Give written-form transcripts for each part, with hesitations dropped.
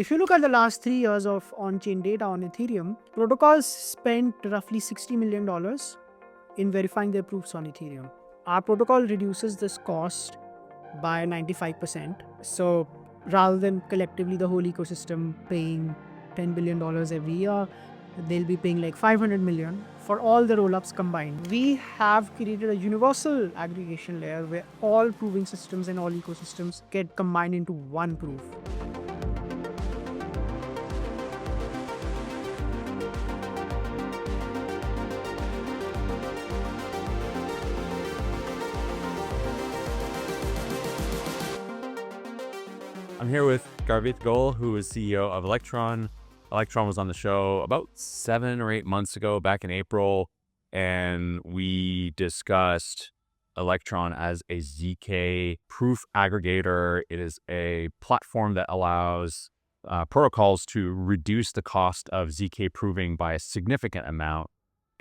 If you look at the last 3 years of on-chain data on Ethereum, protocols spent roughly $60 million in verifying their proofs on Ethereum. Our protocol reduces this cost by 95%. So rather than collectively the whole ecosystem paying $10 billion every year, they'll be paying like 500 million for all the rollups combined. We have created a universal aggregation layer where all proving systems and all ecosystems get combined into one proof. I'm here with Garvit Goel, who is CEO of Electron. Electron was on the show about 7 or 8 months ago, back in April, and we discussed Electron as a ZK proof aggregator. It is a platform that allows protocols to reduce the cost of ZK proving by a significant amount.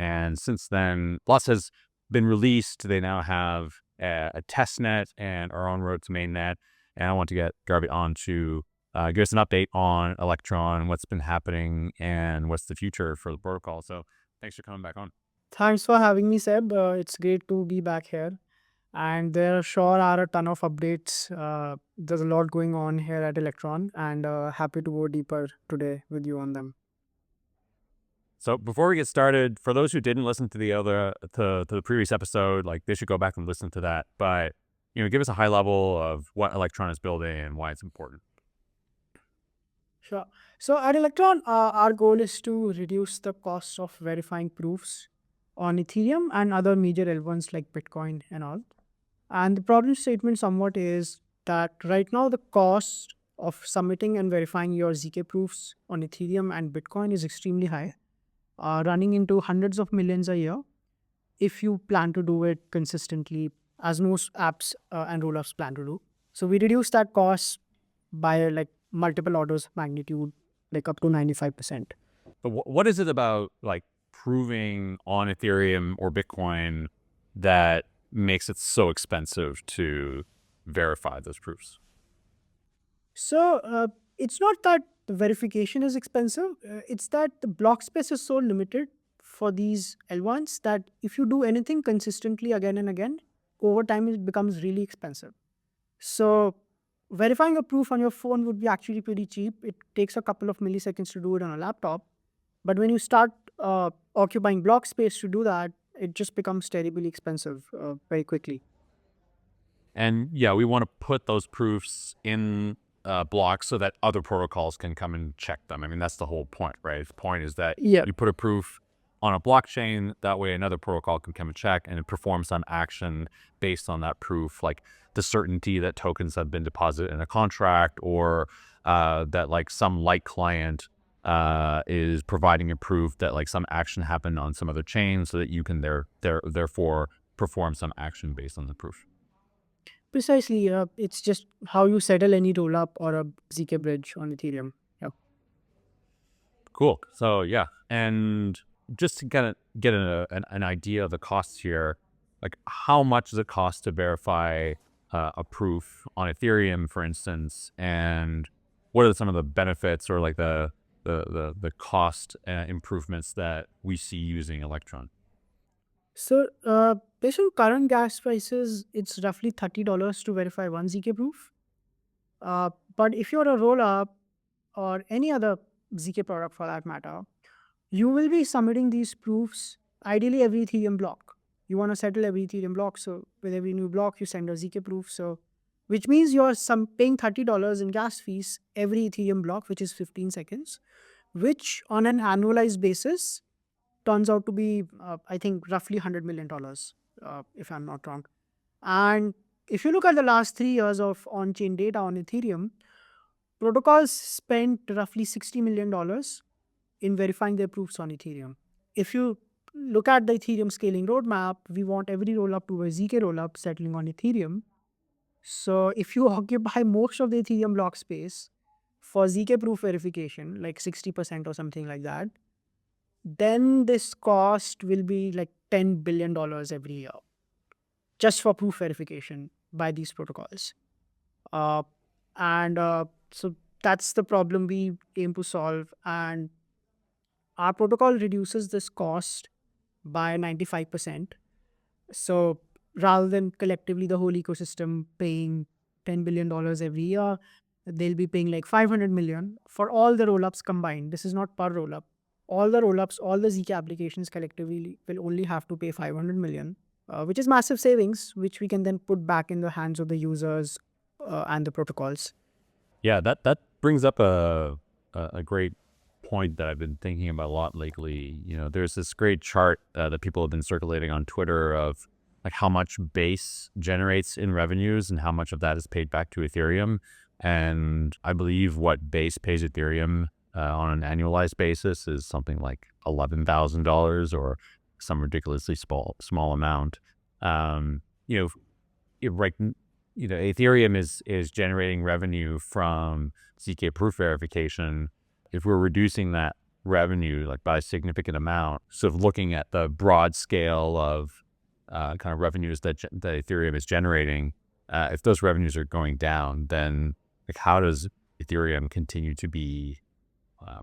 And since then, lots has been released. They now have a test net and are on road to mainnet. And I want to get Garvit on to give us an update on Electron, what's been happening, and what's the future for the protocol. So thanks for coming back on. Thanks for having me, Seb. It's great to be back here. And there sure are a ton of updates. There's a lot going on here at Electron, and happy to go deeper today with you on them. So before we get started, for those who didn't listen to the previous episode, like they should go back and listen to that. But give us a high level of what Electron is building and why it's important. Sure. So at Electron, our goal is to reduce the cost of verifying proofs on Ethereum and other major L1s like Bitcoin and all. And the problem statement somewhat is that right now the cost of submitting and verifying your ZK proofs on Ethereum and Bitcoin is extremely high, running into hundreds of millions a year if you plan to do it consistently, as most apps and rollups plan to do. So we reduce that cost by like multiple orders of magnitude, like up to 95%. But what is it about like proving on Ethereum or Bitcoin that makes it so expensive to verify those proofs? So it's not that the verification is expensive. It's that the block space is so limited for these L1s that if you do anything consistently again and again, over time it becomes really expensive. So verifying a proof on your phone would be actually pretty cheap. It takes a couple of milliseconds to do it on a laptop. But when you start occupying block space to do that, it just becomes terribly expensive very quickly. And yeah, we want to put those proofs in blocks so that other protocols can come and check them. I mean, that's the whole point, right? The point is that you put a proof on a blockchain, that way another protocol can come and check and it performs some action based on that proof, like the certainty that tokens have been deposited in a contract, or that like some light client is providing a proof that like some action happened on some other chain, so that you can therefore perform some action based on the proof. Precisely. It's just how you settle any rollup or a ZK bridge on Ethereum. Yeah. Cool. So yeah, and just to kind of get an idea of the costs here, like how much does it cost to verify a proof on Ethereum, for instance, and what are some of the benefits or like the cost improvements that we see using Electron? So based on current gas prices, it's roughly $30 to verify one ZK proof. But if you're a rollup or any other ZK product for that matter, you will be submitting these proofs ideally every Ethereum block. You want to settle every Ethereum block, so with every new block you send a ZK proof. So which means you're paying $30 in gas fees every Ethereum block, which is 15 seconds, which on an annualized basis turns out to be, I think, roughly $100 million, if I'm not wrong. And if you look at the last 3 years of on-chain data on Ethereum, protocols spent roughly $60 million in verifying their proofs on Ethereum. If you look at the Ethereum scaling roadmap, we want every rollup to a ZK rollup settling on Ethereum. So if you occupy most of the Ethereum block space for ZK proof verification, like 60% or something like that, then this cost will be like $10 billion every year just for proof verification by these protocols. So that's the problem we aim to solve. And our protocol reduces this cost by 95%. So rather than collectively the whole ecosystem paying $10 billion every year, they'll be paying like 500 million for all the rollups combined. This is not per rollup. All the rollups, all the ZK applications collectively will only have to pay 500 million, which is massive savings, which we can then put back in the hands of the users and the protocols. Yeah, that brings up a great point that I've been thinking about a lot lately. There's this great chart that people have been circulating on Twitter of like how much base generates in revenues and how much of that is paid back to Ethereum. And I believe what base pays Ethereum on an annualized basis is something like $11,000 or some ridiculously small amount. Um, you know, right, Ethereum is generating revenue from ZK proof verification. If we're reducing that revenue like by a significant amount, sort of looking at the broad scale of kind of revenues that Ethereum is generating, if those revenues are going down, then like how does Ethereum continue to be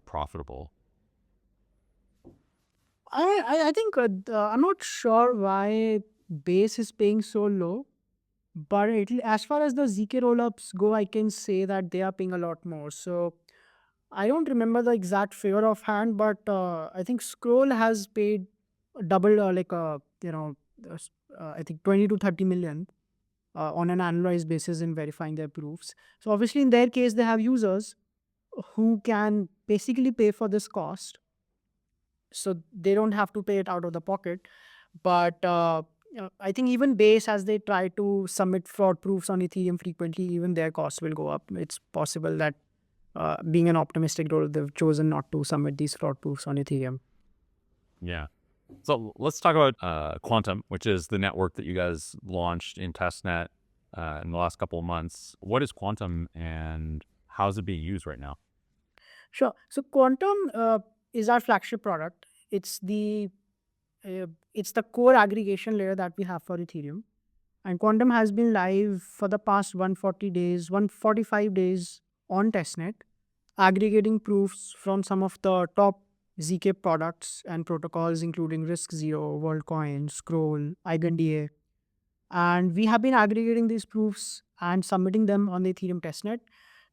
profitable? I think I'm not sure why base is paying so low, but as far as the ZK rollups go, I can say that they are paying a lot more. So I don't remember the exact figure offhand, but I think Scroll has paid double, I think 20 to 30 million on an annualized basis in verifying their proofs. So obviously, in their case, they have users who can basically pay for this cost, so they don't have to pay it out of the pocket. But I think even Base, as they try to submit fraud proofs on Ethereum frequently, even their costs will go up. It's possible that being an optimistic role, they've chosen not to submit these fraud proofs on Ethereum. Yeah. So let's talk about Quantum, which is the network that you guys launched in testnet in the last couple of months. What is Quantum and how is it being used right now? Sure. So Quantum is our flagship product. It's the core aggregation layer that we have for Ethereum. And Quantum has been live for the past 140 days, 145 days on testnet, aggregating proofs from some of the top ZK products and protocols, including Risk Zero, WorldCoin, Scroll, EigenDA. And we have been aggregating these proofs and submitting them on the Ethereum testnet.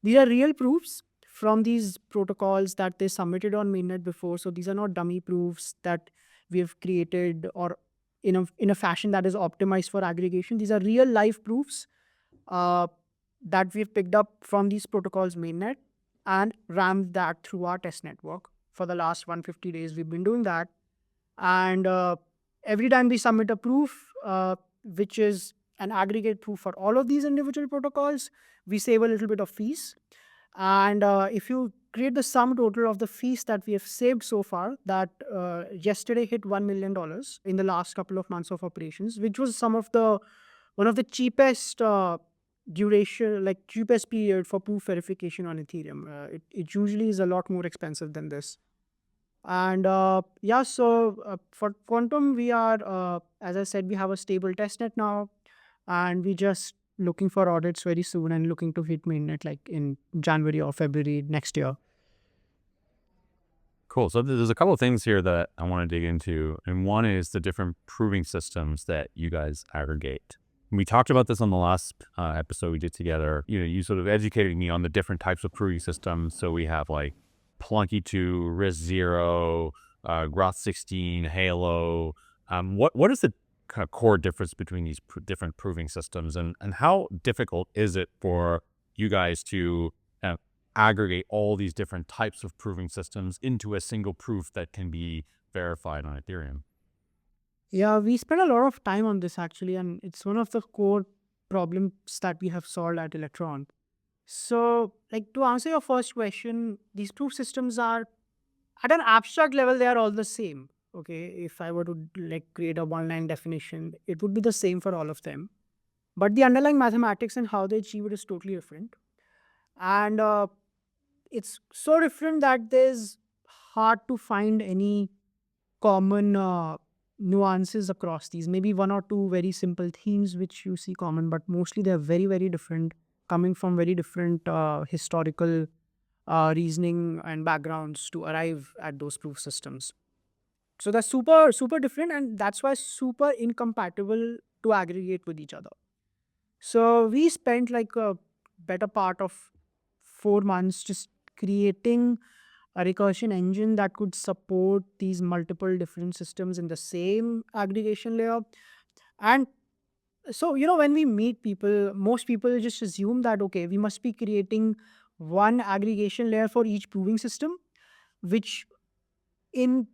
These are real proofs from these protocols that they submitted on mainnet before. So these are not dummy proofs that we have created or in a fashion that is optimized for aggregation. These are real life proofs uh, that we've picked up from these protocols mainnet and rammed that through our test network. For the last 150 days, we've been doing that. And every time we submit a proof, which is an aggregate proof for all of these individual protocols, we save a little bit of fees. And if you create the sum total of the fees that we have saved so far, that yesterday hit $1 million in the last couple of months of operations, which was one of the cheapest duration, like cheapest period for proof verification on Ethereum. It usually is a lot more expensive than this. And yeah, so for Quantum, we are, as I said, we have a stable testnet now, and we just looking for audits very soon and looking to hit mainnet like in January or February next year. Cool. So there's a couple of things here that I want to dig into. And one is the different proving systems that you guys aggregate. We talked about this on the last episode we did together. You sort of educated me on the different types of proving systems. So we have like Plunky 2, Risk Zero, Groth 16, Halo. What is the kind of core difference between these different proving systems, and how difficult is it for you guys to aggregate all these different types of proving systems into a single proof that can be verified on Ethereum? Yeah, we spent a lot of time on this actually, and it's one of the core problems that we have solved at Electron. So, like to answer your first question, these proof systems are at an abstract level, they are all the same. Okay, if I were to like create a one-line definition, it would be the same for all of them. But the underlying mathematics and how they achieve it is totally different. And it's so different that there's hard to find any common nuances across these. Maybe one or two very simple themes which you see common, but mostly they're very, very different, coming from very different historical reasoning and backgrounds to arrive at those proof systems. So that's super, super different, and that's why super incompatible to aggregate with each other. So we spent like a better part of 4 months just creating a recursion engine that could support these multiple different systems in the same aggregation layer. And so, when we meet people, most people just assume that, okay, we must be creating one aggregation layer for each proving system, which in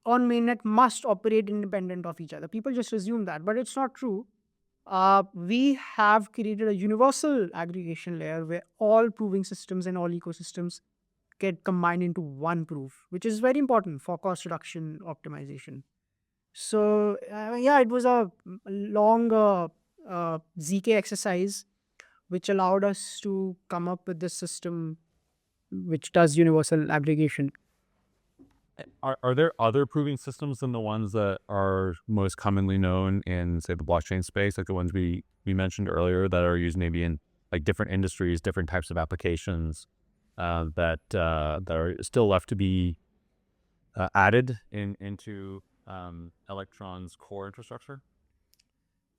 on mainnet must operate independent of each other. People just assume that, but it's not true. We have created a universal aggregation layer where all proving systems and all ecosystems get combined into one proof, which is very important for cost reduction optimization. So, yeah, it was a long ZK exercise which allowed us to come up with this system which does universal aggregation. Are there other proving systems than the ones that are most commonly known in, say, the blockchain space, like the ones we mentioned earlier, that are used maybe in like different industries, different types of applications, that are still left to be added into Electron's core infrastructure?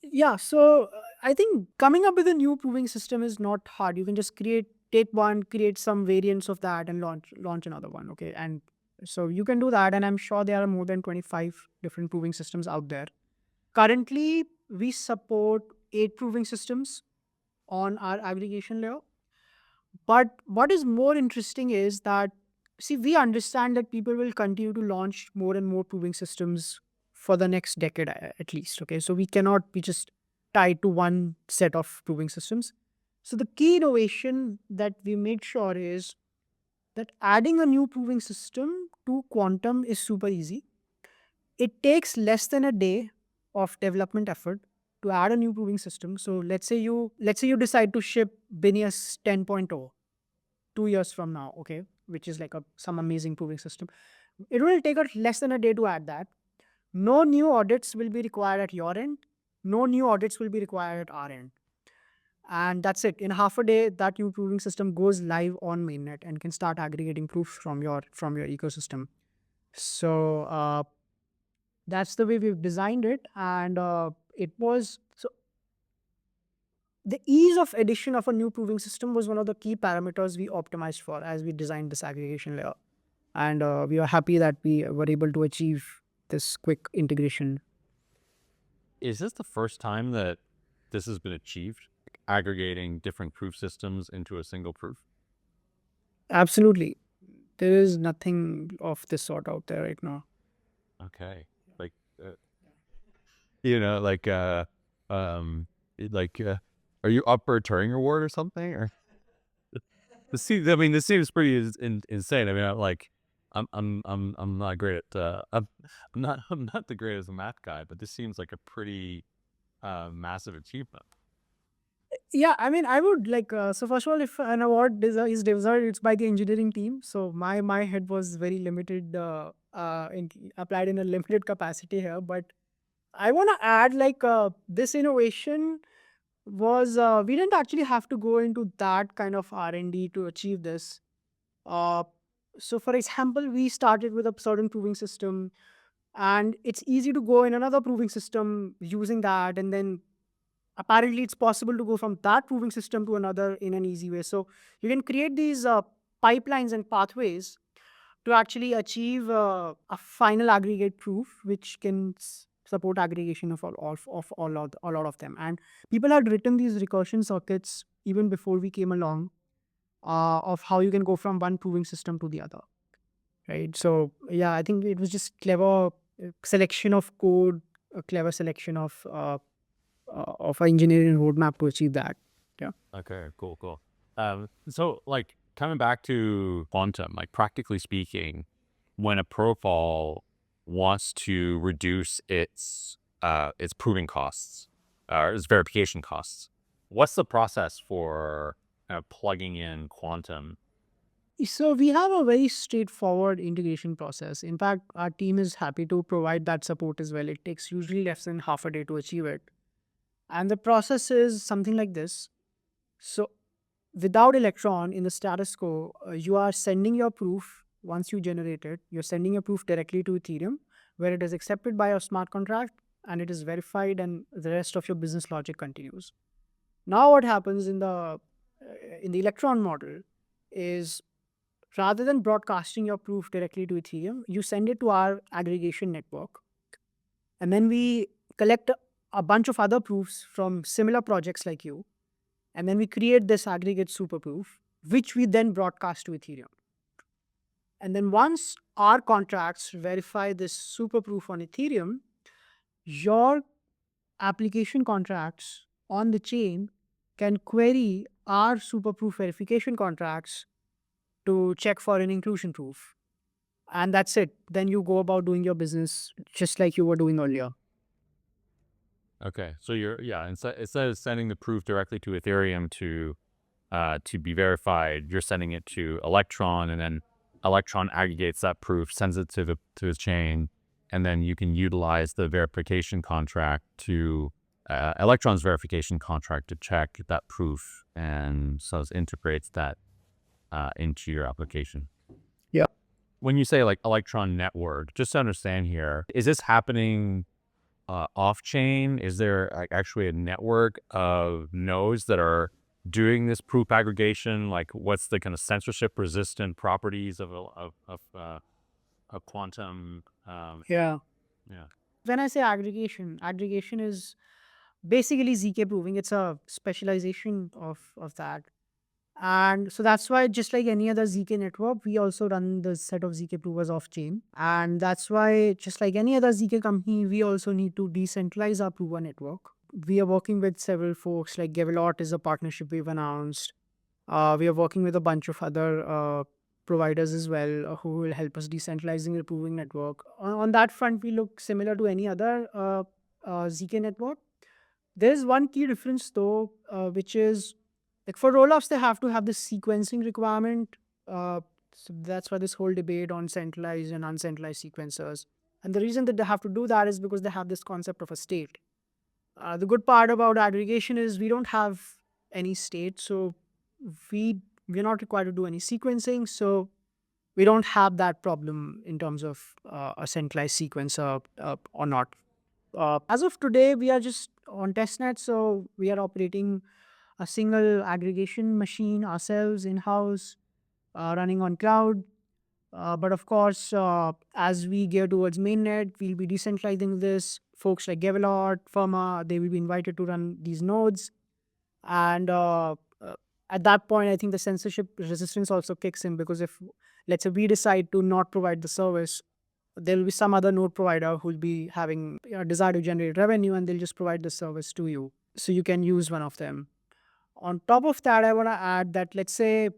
Yeah, so I think coming up with a new proving system is not hard. You can just take one, create some variants of that, and launch another one. Okay, and so you can do that, and I'm sure there are more than 25 different proving systems out there. Currently, we support 8 proving systems on our aggregation layer. But what is more interesting is that, see, we understand that people will continue to launch more and more proving systems for the next decade at least. Okay, so we cannot be just tied to one set of proving systems. So the key innovation that we made sure is that adding a new proving system to quantum is super easy. It takes less than a day of development effort to add a new proving system. So let's say you decide to ship Binias 10.0 2 years from now, okay, which is like some amazing proving system. It will take us less than a day to add that. No new audits will be required at your end. No new audits will be required at our end. And that's it. In half a day, that new proving system goes live on mainnet and can start aggregating proofs from your ecosystem. So that's the way we've designed it, and it was so the ease of addition of a new proving system was one of the key parameters we optimized for as we designed this aggregation layer. And we are happy that we were able to achieve this quick integration. Is this the first time that this has been achieved, like aggregating different proof systems into a single proof? Absolutely. There is nothing of this sort out there right now. Okay, like uh, you know, um, like are you up for a Turing Award or something? Or I mean, this seems pretty insane. I mean, I'm not great at I'm not the greatest math guy, but this seems like a pretty massive achievement. Yeah, I mean, I would like, so first of all, if an award is deserved, it's by the engineering team. So my head was very limited, applied in a limited capacity here. But I want to add like this innovation was, we didn't actually have to go into that kind of R&D to achieve this. Uh, so, for example, we started with a certain proving system, and it's easy to go in another proving system using that. And then apparently, it's possible to go from that proving system to another in an easy way. So, you can create these pipelines and pathways to actually achieve a final aggregate proof, which can support aggregation of a lot of them. And people had written these recursion circuits even before we came along, of how you can go from one proving system to the other, right? So yeah, I think it was just clever selection of code, a clever selection of an engineering roadmap to achieve that. Yeah. Okay, cool, cool. So like coming back to quantum, like practically speaking, when a protocol wants to reduce its proving costs or its verification costs, what's the process for plugging in quantum? So we have a very straightforward integration process. In fact, our team is happy to provide that support as well. It takes usually less than half a day to achieve it. And the process is something like this. So without Electron in the status quo, you are sending your proof once you generate it. You're sending your proof directly to Ethereum, where it is accepted by your smart contract and it is verified, and the rest of your business logic continues. Now, what happens in the Electron model is, rather than broadcasting your proof directly to Ethereum, you send it to our aggregation network, and then we collect a bunch of other proofs from similar projects like you, and then we create this aggregate super proof, which we then broadcast to Ethereum. And then once our contracts verify this super proof on Ethereum, your application contracts on the chain can query our super proof verification contracts to check for an inclusion proof. And that's it. Then you go about doing your business just like you were doing earlier. Okay, so instead of sending the proof directly to Ethereum to be verified, you're sending it to Electron, and then Electron aggregates that proof, sends it to the chain, and then you can utilize the verification contract to Electron's verification contract to check that proof, and so it integrates that into your application. Yeah. When you say like Electron network, just to understand here, is this happening off chain? Is there like actually a network of nodes that are doing this proof aggregation? Like, what's the kind of censorship resistant properties of a quantum? Yeah. Yeah. When I say aggregation, aggregation is basically ZK proving. It's a specialization of that. And so that's why, just like any other ZK network, we also run the set of ZK provers off chain. And that's why, just like any other ZK company, we also need to decentralize our prover network. We are working with several folks, like Gavelot is a partnership we've announced. We are working with a bunch of other providers as well, who will help us decentralizing the proving network. On that front, we look similar to any other ZK network. There's one key difference though, which is, like, for rollups, they have to have this sequencing requirement. So that's why this whole debate on centralized and uncentralized sequencers. And the reason that they have to do that is because they have this concept of a state. The good part about aggregation is we don't have any state, so we're not required to do any sequencing. So we don't have that problem in terms of a centralized sequencer or not. As of today, we are just on testnet, so we are operating a single aggregation machine ourselves in-house, running on cloud. But of course, as we gear towards mainnet, we'll be decentralizing this. Folks like Gavelot, Firma, they will be invited to run these nodes. And at that point, I think the censorship resistance also kicks in, because if, let's say, we decide to not provide the service, there will be some other node provider who will be having a desire to generate revenue, and they'll just provide the service to you. So you can use one of them. On top of that, I want to add that, let's say,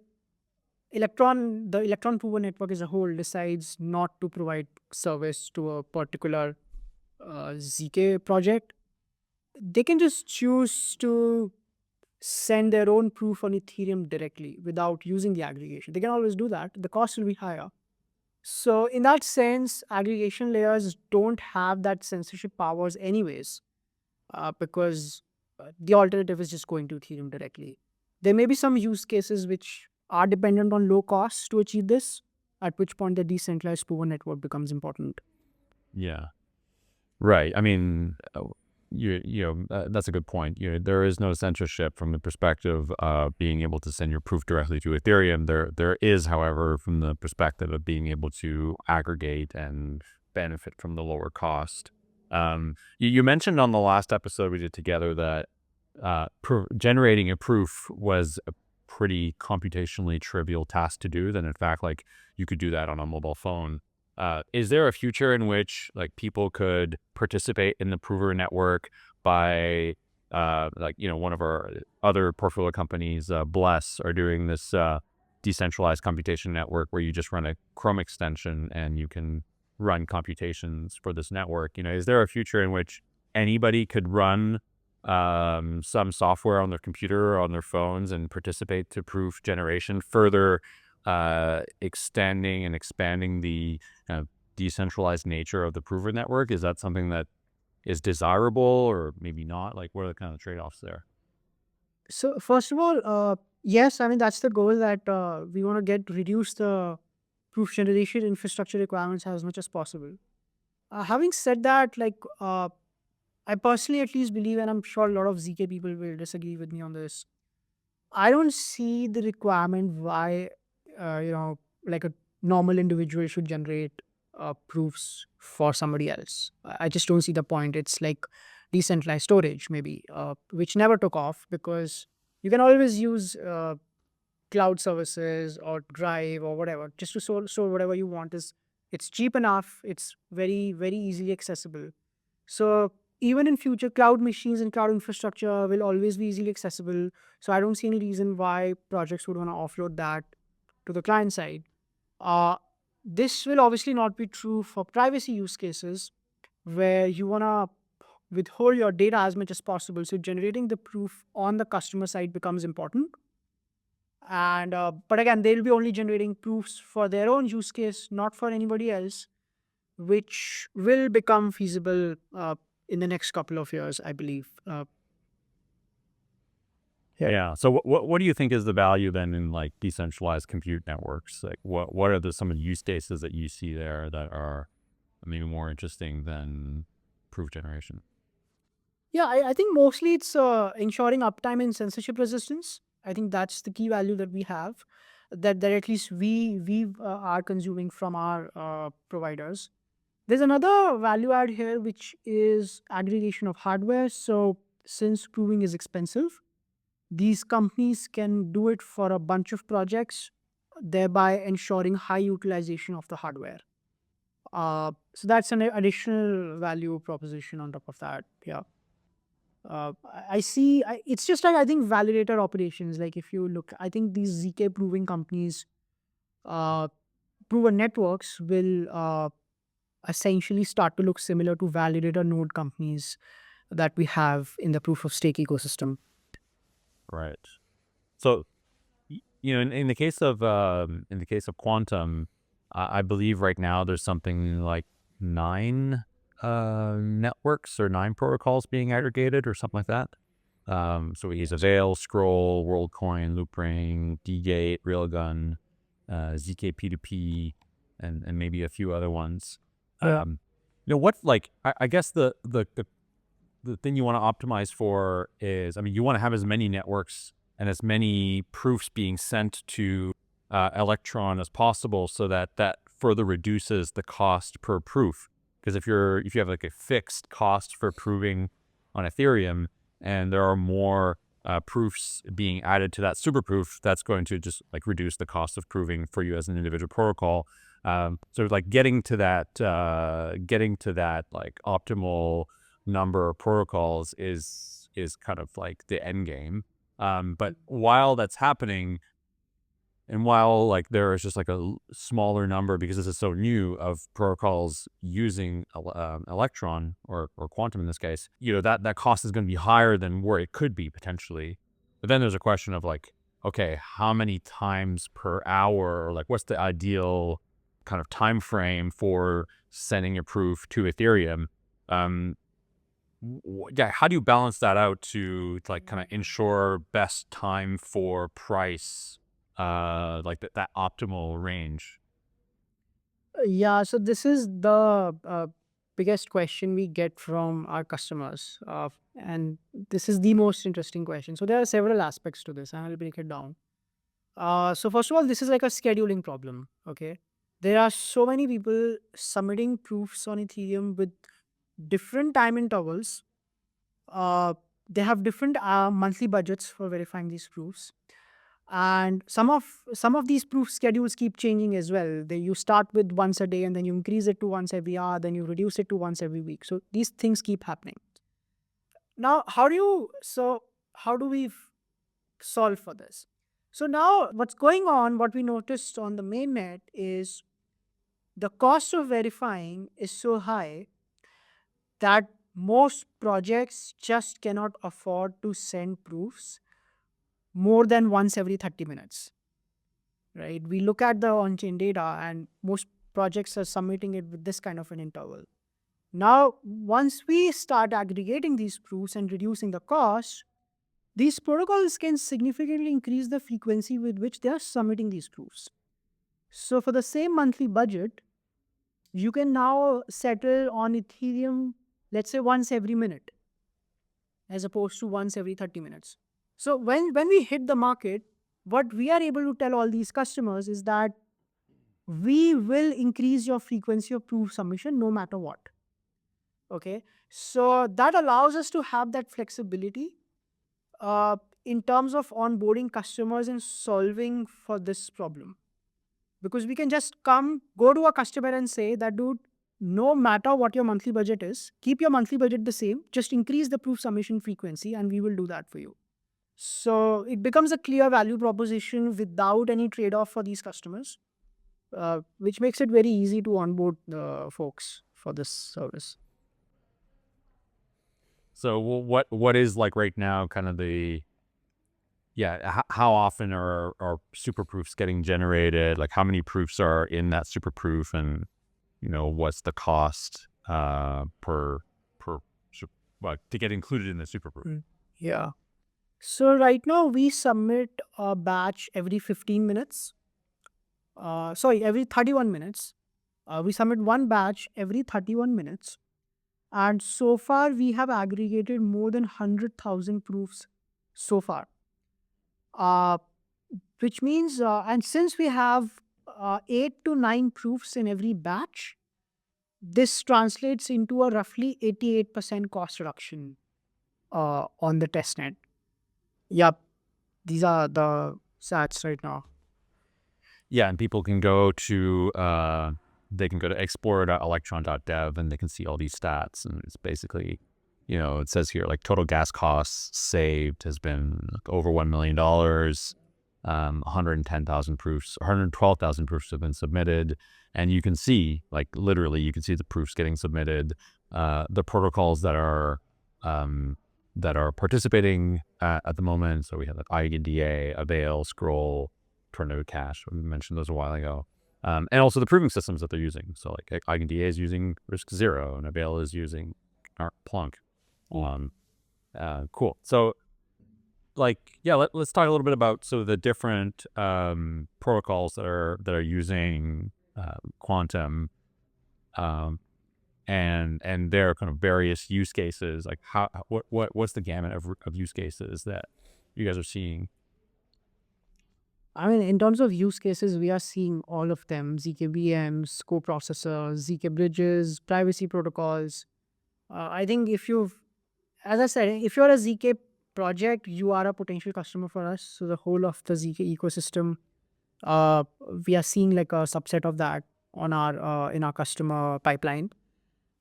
the Electron prover network as a whole decides not to provide service to a particular ZK project. They can just choose to send their own proof on Ethereum directly without using the aggregation. They can always do that. The cost will be higher. So in that sense, aggregation layers don't have that censorship powers anyways, because the alternative is just going to Ethereum directly. There may be some use cases which are dependent on low costs to achieve this, at which point the decentralized prover network becomes important. Yeah. Right. I mean, that's a good point. There is no censorship from the perspective of being able to send your proof directly to Ethereum. There is, however, from the perspective of being able to aggregate and benefit from the lower cost. You mentioned on the last episode we did together that generating a proof was a pretty computationally trivial task to do. Then, in fact, like, you could do that on a mobile phone. Is there a future in which, like, people could participate in the prover network by, one of our other portfolio companies, Bless, are doing this decentralized computation network where you just run a Chrome extension and you can run computations for this network? Is there a future in which anybody could run some software on their computer or on their phones and participate to proof generation, further extending and expanding the decentralized nature of the prover network? Is that something that is desirable, or maybe not? Like, what are the kind of trade-offs there? So first of all, Yes, I mean that's the goal, that we want to reduce the proof generation infrastructure requirements as much as possible. Having said that, I personally at least believe, and I'm sure a lot of ZK people will disagree with me on this, I don't see the requirement why, like a normal individual should generate proofs for somebody else. I just don't see the point. It's like decentralized storage, maybe, which never took off because you can always use cloud services or Drive or whatever just to store whatever you want. It's cheap enough. It's very, very easily accessible. So even in future, cloud machines and cloud infrastructure will always be easily accessible. So I don't see any reason why projects would want to offload that to the client side. Uh, this will obviously not be true for privacy use cases where you want to withhold your data as much as possible. So generating the proof on the customer side becomes important. And but again, they'll be only generating proofs for their own use case, not for anybody else, which will become feasible in the next couple of years, I believe. Yeah. Yeah. So what do you think is the value then in like decentralized compute networks? Like what are some of the use cases that you see there that are maybe more interesting than proof generation? Yeah, I think mostly it's ensuring uptime and censorship resistance. I think that's the key value that we have, that at least we are consuming from our providers. There's another value add here, which is aggregation of hardware. So since proving is expensive, these companies can do it for a bunch of projects, thereby ensuring high utilization of the hardware. So that's an additional value proposition on top of that. Yeah. I see. It's just like I think validator operations. Like if you look, I think these ZK proving companies, uh, proven networks will essentially start to look similar to validator node companies that we have in the proof of stake ecosystem. Right. So in the case of quantum, I believe right now there's something like 9 networks or 9 protocols being aggregated or something like that. So we use Avail, Scroll, WorldCoin, Loopring, dgate, Railgun, ZK P2P, and maybe a few other ones. Yeah. What like I guess the thing you want to optimize for is, I mean, you want to have as many networks and as many proofs being sent to Electron as possible, so that that further reduces the cost per proof. Because if you have like a fixed cost for proving on Ethereum, and there are more proofs being added to that super proof, that's going to just like reduce the cost of proving for you as an individual protocol. So like getting to that like optimal number of protocols is kind of like the end game. But while that's happening, and while like there is just like a smaller number, because this is so new, of protocols using Electron or quantum in this case, that cost is going to be higher than where it could be potentially. But then there's a question of like, okay, how many times per hour, or like what's the ideal kind of time frame for sending a proof to Ethereum? Um, yeah, how do you balance that out to like kind of ensure best time for price, like that optimal range? Yeah, so this is the biggest question we get from our customers. And this is the most interesting question. So there are several aspects to this, and I'll break it down. So first of all, this is like a scheduling problem. Okay, there are so many people submitting proofs on Ethereum with different time intervals. Uh, they have different monthly budgets for verifying these proofs, and some of these proof schedules keep changing as well. You start with once a day, and then you increase it to once every hour, then you reduce it to once every week. So these things keep happening. Now, how do we solve for this? So now what's going on, what we noticed on the mainnet is the cost of verifying is so high that most projects just cannot afford to send proofs more than once every 30 minutes, right? We look at the on-chain data, and most projects are submitting it with this kind of an interval. Now, once we start aggregating these proofs and reducing the cost, These protocols can significantly increase the frequency with which they are submitting these proofs. So for the same monthly budget, you can now settle on Ethereum, let's say once every minute, as opposed to once every 30 minutes. So when we hit the market, what we are able to tell all these customers is that we will increase your frequency of proof submission no matter what. Okay. So that allows us to have that flexibility in terms of onboarding customers and solving for this problem. Because we can just go to a customer and say that, dude, no matter what your monthly budget is, keep your monthly budget the same, just increase the proof submission frequency and we will do that for you. So it becomes a clear value proposition without any trade-off for these customers, which makes it very easy to onboard folks for this service. So what is like right now kind of how often are super proofs getting generated? Like how many proofs are in that super proof, and what's the cost per to get included in the super proof? Yeah. So right now we submit a batch every 15 minutes. Every 31 minutes. We submit one batch every 31 minutes. And so far, we have aggregated more than 100,000 proofs so far. Which means, and since we have 8 to 9 proofs in every batch, this translates into a roughly 88% cost reduction on the testnet. Yep, these are the stats right now. Yeah, and people can go to explore.electron.dev and they can see all these stats, and it's basically, it says here like total gas costs saved has been over $1 million. 110,000 proofs, 112,000 proofs have been submitted, and you can see, like literally, you can see the proofs getting submitted, the protocols that are participating at the moment. So we have like IGDA, Avail, Scroll, Tornado Cash. We mentioned those a while ago. And also the proving systems that they're using. So like IGDA is using Risk Zero and Avail is using Plunk. Cool. So let's talk a little bit about the different protocols that are using quantum and their kind of various use cases. Like what's the gamut of use cases that you guys are seeing? I mean, in terms of use cases, we are seeing all of them: ZK VMs, coprocessors, ZK bridges, privacy protocols. I think as I said, if you're a ZK project, you are a potential customer for us. So the whole of the ZK ecosystem, we are seeing like a subset of that on in our customer pipeline.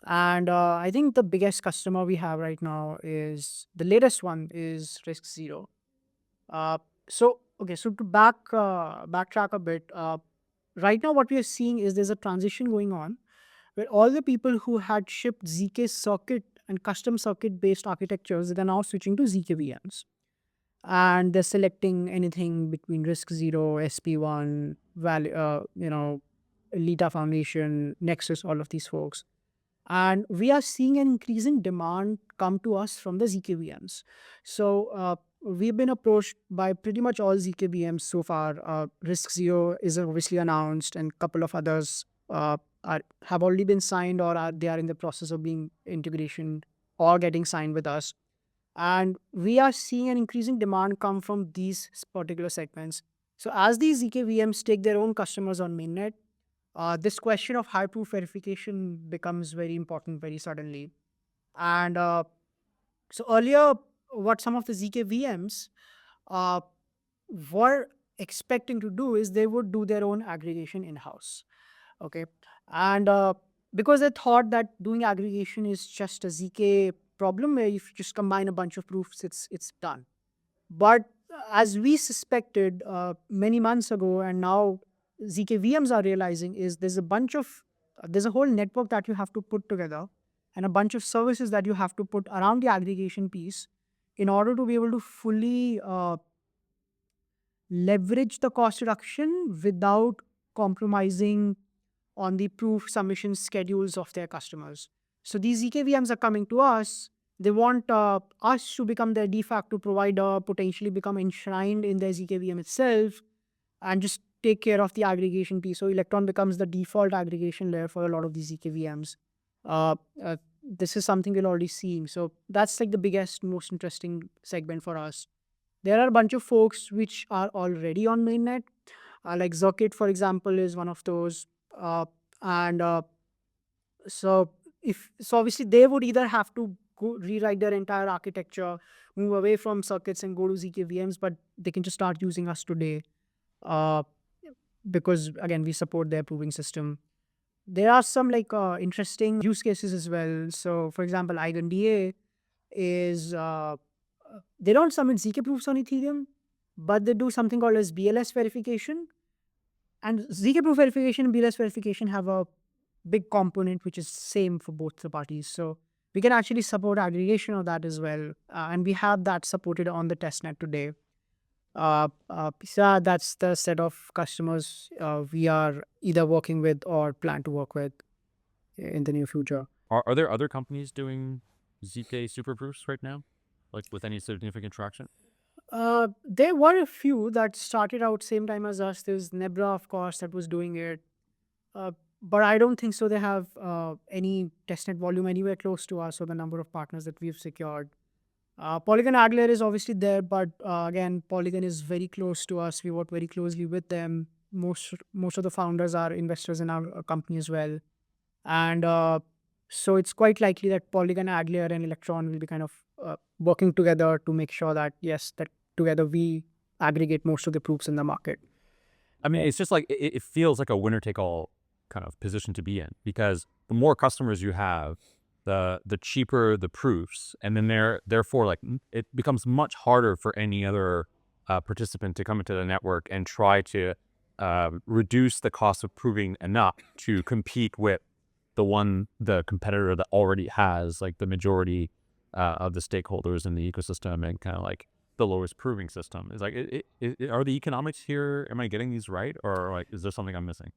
And I think the biggest customer we have right now is the latest one is Risk Zero. So to backtrack a bit, right now what we are seeing is there's a transition going on where all the people who had shipped ZK circuit and custom circuit based architectures, they're now switching to ZK VMs. And they're selecting anything between Risk Zero, SP1, Lita Foundation, Nexus, all of these folks. And we are seeing an increasing demand come to us from the ZK VMs. So we've been approached by pretty much all ZK VMs so far. Risk Zero is obviously announced, and a couple of others have already been signed, or they are in the process of being integration or getting signed with us. And we are seeing an increasing demand come from these particular segments. So as these ZK VMs take their own customers on mainnet, this question of high proof verification becomes very important very suddenly. And so earlier, what some of the ZK VMs were expecting to do is they would do their own aggregation in-house. Okay. And because they thought that doing aggregation is just a ZK problem where if you just combine a bunch of proofs, it's done. But as we suspected many months ago, and now ZK VMs are realizing, is there's a whole network that you have to put together and a bunch of services that you have to put around the aggregation piece in order to be able to fully leverage the cost reduction without compromising on the proof submission schedules of their customers. So these ZK VMs are coming to us They want us to become their de facto provider, potentially become enshrined in their ZKVM itself, and just take care of the aggregation piece. So Electron becomes the default aggregation layer for a lot of these ZKVMs. Uh, uh, this is something we're already seeing. So that's like the biggest, most interesting segment for us. There are a bunch of folks which are already on mainnet, like Zirkit, for example, is one of those. And so obviously they would either have to go rewrite their entire architecture, move away from circuits and go to ZKVMs, but they can just start using us today, uh, because again we support their proving system. There are some like interesting use cases as well. So for example, EigenDA is they don't submit ZK proofs on Ethereum, but they do something called as BLS verification. And ZK proof verification and BLS verification have a big component which is same for both the parties. So we can actually support aggregation of that as well, and we have that supported on the testnet today. So yeah, that's the set of customers we are either working with or plan to work with in the near future. Are there other companies doing ZK superproofs right now, like with any significant traction? There were a few that started out same time as us. There's Nebra, of course, that was doing it. Uh, but I don't think so. They have any testnet volume anywhere close to us or the number of partners that we've secured. Polygon Adler is obviously there, but again, Polygon is very close to us. We work very closely with them. Most of the founders are investors in our company as well, and so it's quite likely that Polygon Adler and Electron will be kind of working together to make sure that yes, that together we aggregate most of the proofs in the market. I mean, it's just like it feels like a winner take all kind of position to be in, because the more customers you have, the cheaper the proofs, and then therefore like it becomes much harder for any other participant to come into the network and try to reduce the cost of proving enough to compete with the competitor that already has like the majority of the stakeholders in the ecosystem and kind of like the lowest proving system. Is like, are the economics here? Am I getting these right, or like, is there something I'm missing?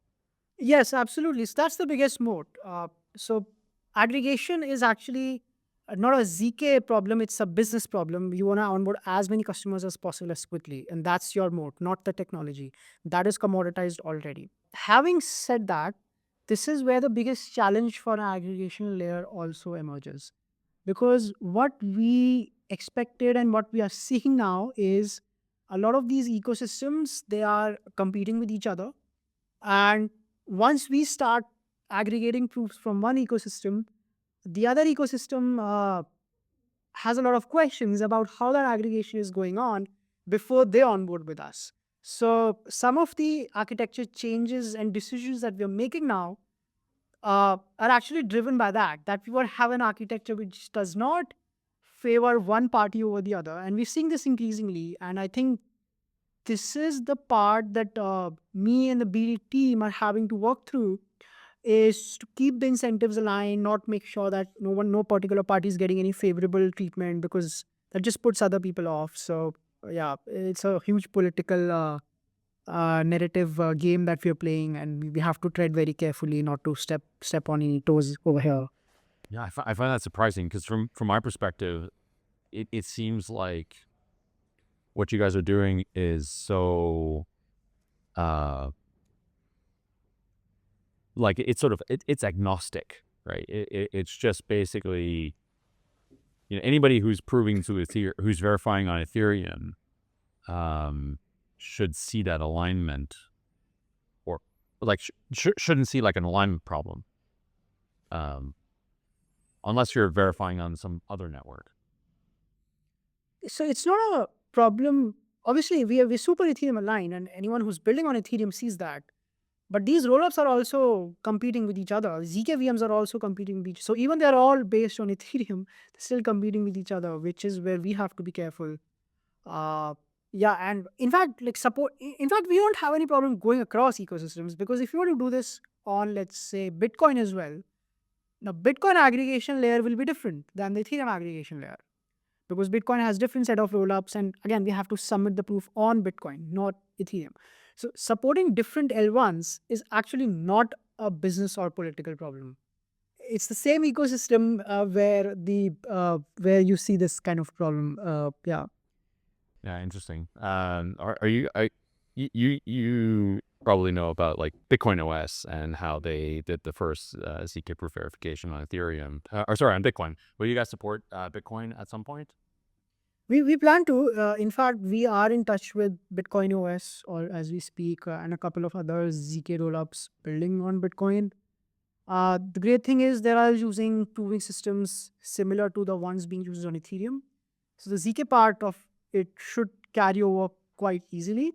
Yes, absolutely. So that's the biggest moat. So aggregation is actually not a ZK problem, it's a business problem. You want to onboard as many customers as possible as quickly. And that's your moat, not the technology. That is commoditized already. Having said that, this is where the biggest challenge for an aggregation layer also emerges. Because what we expected and what we are seeing now is a lot of these ecosystems, they are competing with each other, and once we start aggregating proofs from one ecosystem, the other ecosystem has a lot of questions about how that aggregation is going on before they onboard with us. So some of the architecture changes and decisions that we're making now are actually driven by that we want to have an architecture which does not favor one party over the other. And we're seeing this increasingly. And I think this is the part that me and the BD team are having to work through, is to keep the incentives aligned, not make sure that no particular party is getting any favorable treatment, because that just puts other people off. So yeah, it's a huge political narrative game that we're playing, and we have to tread very carefully not to step on any toes over here. Yeah, I find that surprising, because from my perspective, it seems like what you guys are doing is so uh like it's sort of it's agnostic, right? It's just basically, anybody who's proving to Ethereum, who's verifying on Ethereum, should see that alignment, or like shouldn't see like an alignment problem, um, unless you're verifying on some other network. So it's not a problem. Obviously, we're super Ethereum aligned, and anyone who's building on Ethereum sees that. But these rollups are also competing with each other. ZK VMs are also competing with each. So even they're all based on Ethereum, they're still competing with each other, which is where we have to be careful. Uh, yeah, and in fact, like support. In fact, we don't have any problem going across ecosystems, because if you want to do this on, let's say, Bitcoin as well, now Bitcoin aggregation layer will be different than the Ethereum aggregation layer, because Bitcoin has different set of rollups, and again, we have to submit the proof on Bitcoin, not Ethereum. So supporting different L1s is actually not a business or political problem. it's the same ecosystem where you see this kind of problem. Yeah. Yeah, interesting. You probably know about like Bitcoin OS and how they did the first ZK proof verification on Ethereum, or sorry, on Bitcoin. Will you guys support Bitcoin at some point? We plan to. In fact, we are in touch with Bitcoin OS, or as we speak, and a couple of other ZK rollups building on Bitcoin. The great thing is they are using proving systems similar to the ones being used on Ethereum. So the ZK part of it should carry over quite easily.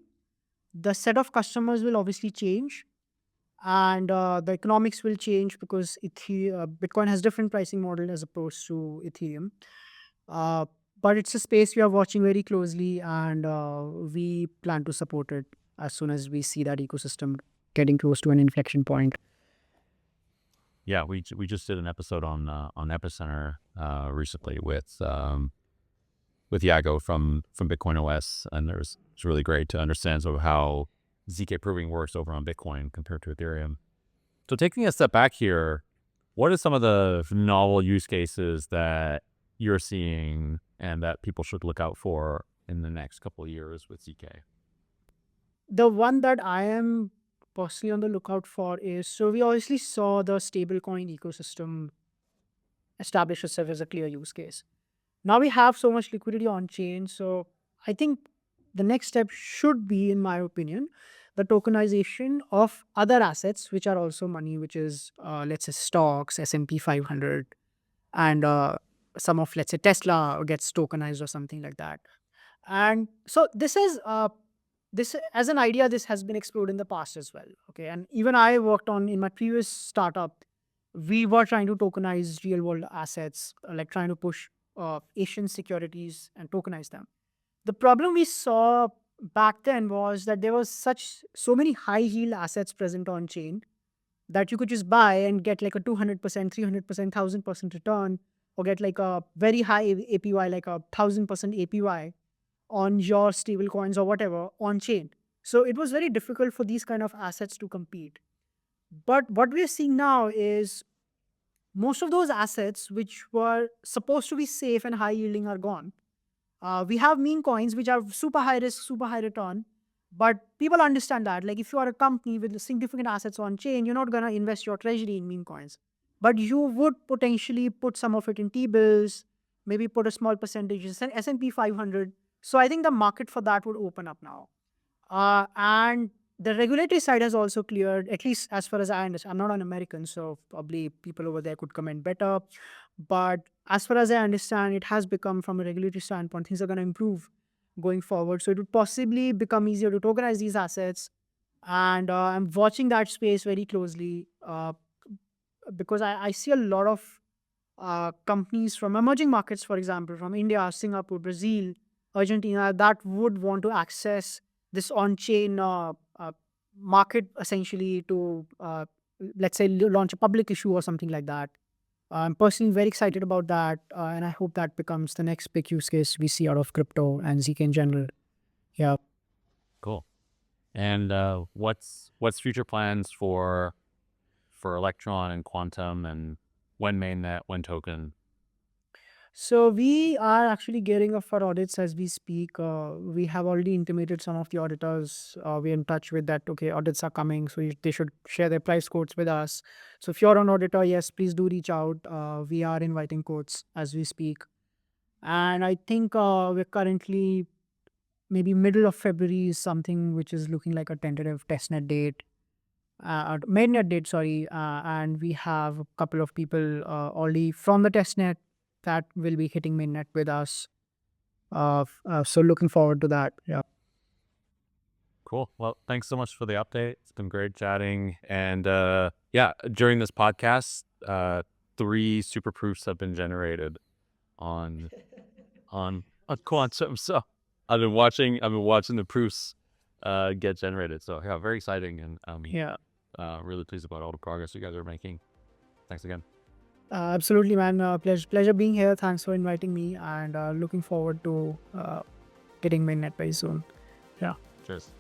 The set of customers will obviously change, and the economics will change because Bitcoin has different pricing model as opposed to Ethereum. Uh, but it's a space we are watching very closely, and we plan to support it as soon as we see that ecosystem getting close to an inflection point. Yeah, we just did an episode on Epicenter recently with Yago from Bitcoin OS, and it's really great to understand sort of how ZK proving works over on Bitcoin compared to Ethereum. So taking a step back here, what are some of the novel use cases that you're seeing and that people should look out for in the next couple of years with ZK? The one that I am personally on the lookout for is, so we obviously saw the stablecoin ecosystem establish itself as a clear use case. Now we have so much liquidity on chain, so I think the next step should be, in my opinion, the tokenization of other assets which are also money, which is let's say stocks, S&P 500, and some of, let's say, Tesla gets tokenized or something like that. And so this as an idea, this has been explored in the past as well. Okay, and even I worked on in my previous startup, we were trying to tokenize real world assets, like trying to push Asian securities and tokenize them. The problem we saw back then was that there was so many high yield assets present on chain that you could just buy and get like a 200%, 300%, 1000% return, or get like a very high APY, like 1000% APY on your stable coins or whatever on chain. So it was very difficult for these kind of assets to compete. But what we're seeing now is most of those assets which were supposed to be safe and high yielding are gone. We have meme coins which are super high risk, super high return. But people understand that. Like if you are a company with significant assets on chain, you're not going to invest your treasury in meme coins. But you would potentially put some of it in T-bills, maybe put a small percentage in S&P 500. So I think the market for that would open up now. And the regulatory side has also cleared, at least as far as I understand. I'm not an American, so probably people over there could comment better. But as far as I understand, it has become, from a regulatory standpoint, things are going to improve going forward. So it would possibly become easier to tokenize these assets. And I'm watching that space very closely because I see a lot of companies from emerging markets, for example, from India, Singapore, Brazil, Argentina, that would want to access this on-chain market essentially to, let's say, launch a public issue or something like that. I'm personally very excited about that, and I hope that becomes the next big use case we see out of crypto and ZK in general. Yeah. Cool. And what's future plans for Electron and Quantum, and when mainnet, when token? So we are actually gearing up for audits as we speak. We have already intimated some of the auditors. We're in touch with that. Okay, audits are coming, so they should share their price quotes with us. So if you're an auditor, yes, please do reach out. We are inviting quotes as we speak. And I think we're currently maybe middle of February is something which is looking like a tentative testnet date, mainnet date, sorry. And we have a couple of people already from the testnet that will be hitting mainnet with us. So looking forward to that. Yeah. Cool. Well, thanks so much for the update. It's been great chatting. And yeah, during this podcast, 3 super proofs have been generated on on Quantum. So I've been watching the proofs get generated. So yeah, very exciting, and Yeah. really pleased about all the progress you guys are making. Thanks again. Absolutely, man. Pleasure being here. Thanks for inviting me, and looking forward to getting mainnet very soon. Yeah. Cheers.